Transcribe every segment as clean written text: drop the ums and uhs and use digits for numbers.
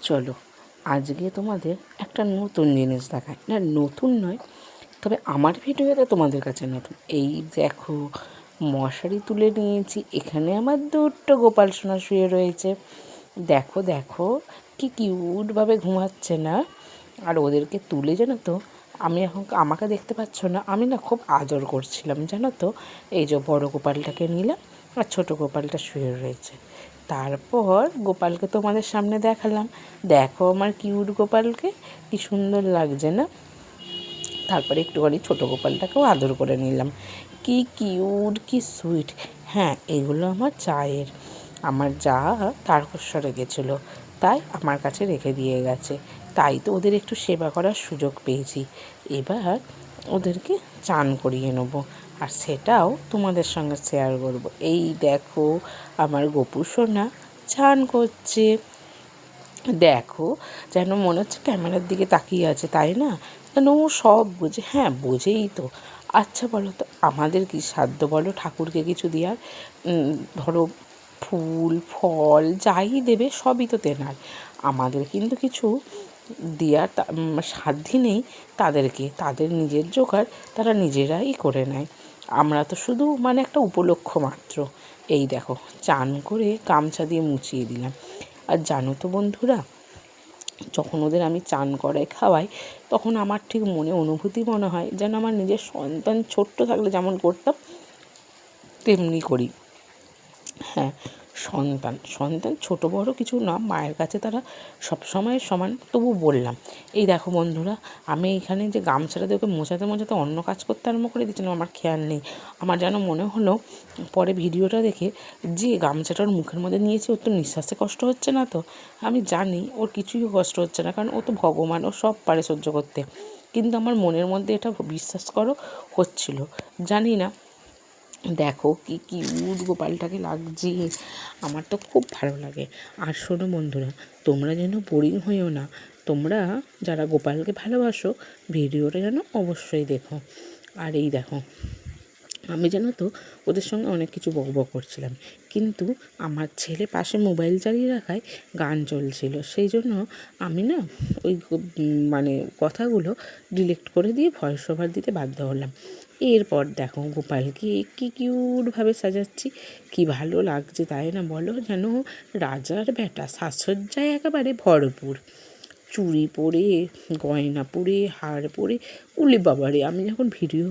চলো আজকে তোমাদের একটা নতুন জিনিস দেখাই। না, নতুন নয়, তবে আমার ভিডিওতে তোমাদের কাছে নতুন। এই দেখো, মশারি তুলে নিয়েছি, এখানে আমার দুটো গোপাল সোনা শুয়ে রয়েছে। দেখো দেখো কি কিউটভাবে ঘুমাচ্ছে না। আর ওদেরকে তুলে জানো তো, আমি এখন, আমাকে দেখতে পাচ্ছ না, আমি না খুব আদর করছিলাম জানো তো। এই যে বড় গোপালটাকে নিলাম আর ছোট গোপালটা শুয়ে রয়েছে। তারপর গোপালকে তোমাদের সামনে দেখালাম। দেখো আমার কিউট গোপালকে, কি সুন্দর লাগছে না। তারপরে একটুখানি ছোটো গোপালটাকেও আদর করে নিলাম। কি কিউট, কি সুইট। হ্যাঁ, এগুলো আমার জায়ের। আমার যা তারকেশ্বরে গেছিলো, তাই আমার কাছে রেখে দিয়ে গেছে। তাই তো ওদের একটু সেবা করার সুযোগ পেয়েছি। এবার ওদেরকে চান করিয়ে নেবো, আর সেটাও তোমাদের সঙ্গে শেয়ার করব। এই দেখো আমার গপু সোনা চান করছে। দেখো, যেন মনে হচ্ছে ক্যামেরার দিকে তাকিয়ে আছে, তাই না? যেন ও সব বোঝে। হ্যাঁ, বোঝেই তো। আচ্ছা বলো তো, আমাদের কি সাধ্য বলো ঠাকুরকে কিছু দেওয়ার? ধরো ফুল ফল যাই দেবে সবই তো তেনার। আমাদের কিন্তু কিছু দেওয়ার সাধ্যই নেই তাদেরকে। তাদের নিজের জোগাড় তারা নিজেরাই করে নেয়। আমরা তো শুধু একটা উপলক্ষ মাত্র। এই দেখো, চান করে গামছা দিয়ে মুছিয়ে দিলাম। আর জানো তো বন্ধুরা, যখন ওদের আমি চান করাই খাওয়াই, তখন আমার ঠিক অনুভূতি মনে হয় যেন আমার নিজের সন্তান ছোট্ট থাকলে যেমন করতাম তেমনি করি। হ্যাঁ, সন্তান সন্তান ছোটো বড় কিছু না, মায়ের কাছে তারা সবসময় সমান। তবু বললাম, এই দেখো বন্ধুরা, আমি এখানে যে গামছাটা দিয়ে ওকে মোছাতে মোছাতে অন্য কাজ করতে আরম্ভ করে দিচ্ছিলাম, আমার খেয়াল নেই। আমার যেন মনে হলো পরে ভিডিওটা দেখে, যে গামছাটা ওর মুখের মধ্যে নিয়েছি, ওর তো নিঃশ্বাসে কষ্ট হচ্ছে না তো? আমি জানি ওর কিছুই কষ্ট হচ্ছে না, কারণ ও তো ভগবান, ও সব পারে সহ্য করতে। কিন্তু আমার মনের মধ্যে এটা, বিশ্বাস করো, হচ্ছিল। জানি না, দেখো কি কিউট গোপালটাকে লাগছে। আমার তো খুব ভালো লাগে। আর শোনো বন্ধুরা, তোমরা যেন বোরিং হইও না। তোমরা যারা গোপালকে ভালোবাসো, ভিডিওটা যেন অবশ্যই দেখো। আর এই দেখো, আমি জানো তো ওদের সঙ্গে অনেক কিছু বকবক করছিলাম, কিন্তু আমার ছেলে পাশে মোবাইল চালিয়ে রাখায় গান চলছিল, সেই জন্য আমি না ওই কথাগুলো ডিলিট করে দিয়ে ভয়েস ওভার দিতে বাধ্য হলাম। এরপর দেখো গোপালকে কি কিউটভাবে সাজাচ্ছি, কি ভালো লাগছে তাই না বলো? যেন রাজার বেটা, সাজসজ্জায় একেবারে ভরপুর। চুড়ি পরে, গয়না পরে, হার পরে, উলি বাবারে, আমি যখন ভিডিও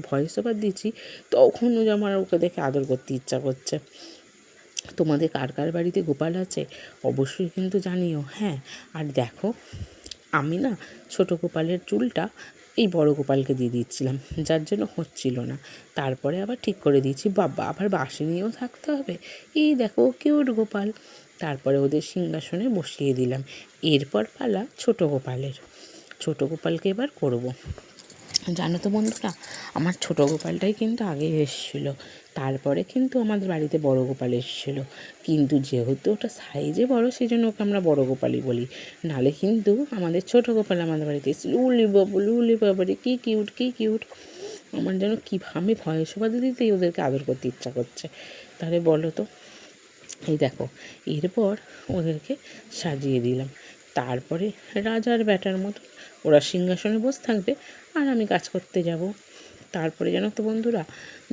ভয়েস ওভার দিচ্ছি, তখনও যে আমার ওকে দেখে আদর করতে ইচ্ছা করছে। তোমাদের কার কার বাড়িতে গোপাল আছে অবশ্যই কিন্তু জানিও। হ্যাঁ, আর দেখো, আমি না ছোটো গোপালের চুলটা এই বড় গোপালকে দিয়ে দিচ্ছিলাম, যার জন্য হচ্ছিল না। তারপরে আবার ঠিক করে দিয়েছি, বাবা আবার বাসি নিয়েও থাকতে হবে। এই দেখো কিউট গোপাল। তারপরে ওদের সিংহাসনে বসিয়ে দিলাম। এরপর পালা ছোটো গোপালের। ছোটো গোপালকে এবার করব। জানো তো বন্ধুরা, আমার ছোটো গোপালটাই কিন্তু আগে এসেছিলো, তারপরে কিন্তু আমাদের বাড়িতে বড় গোপাল এসেছিলো। কিন্তু যেহেতু ওটা সাইজে বড়, সেই জন্য ওকে আমরা বড় গোপালই বলি। নালে কিন্তু আমাদের ছোটো গোপাল আমাদের বাড়িতে এসেছিলো। উলি বাবুরে, কী কিউট, কী কিউট। আমার যেন আমি ভয়েস ওভার দিতেই ওদেরকে আদর করতে ইচ্ছা করছে। তাহলে বলো তো। এই দেখো, এরপর ওদেরকে সাজিয়ে দিলাম। তারপরে রাজার ব্যাটার মতো ওরা সিংহাসনে বসে থাকবে, আর আমি কাজ করতে যাব। তারপরে জানো তো বন্ধুরা,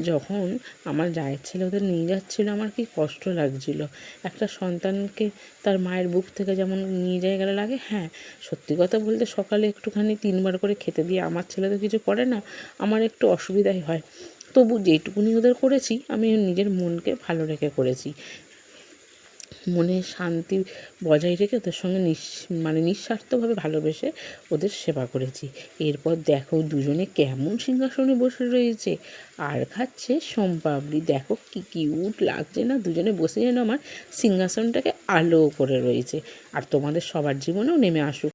যখন আমার জায়ের ছেলে ওদের নিয়ে যাচ্ছিলো, আমার কি কষ্ট লাগছিল। একটা সন্তানকে তার মায়ের বুক থেকে যেমন নিয়ে যায় গেলে লাগে। হ্যাঁ, সত্যি কথা বলতে, সকালে একটুখানি 3বার করে খেতে দিয়ে, আমার ছেলে তো কিছু করে না, আমার একটু অসুবিধাই হয়। তবু যেটুকুনি ওদের করেছি, আমি নিজের মনকে ভালো রেখে করেছি। মনে শান্তি বজায় রেখে ওদের সঙ্গে নিঃস্বার্থভাবে ভালোবেসে ওদের সেবা করেছি। এরপর দেখো দুজনে কেমন সিংহাসনে বসে রয়েছে আর খাচ্ছে সোমপাপড়ি। দেখো কি কিউট লাগছে না, দুজনে বসে যেন আমার সিংহাসনটাকে আলো করে রয়েছে। আর তোমাদের সবার জীবনেও নেমে আসুক।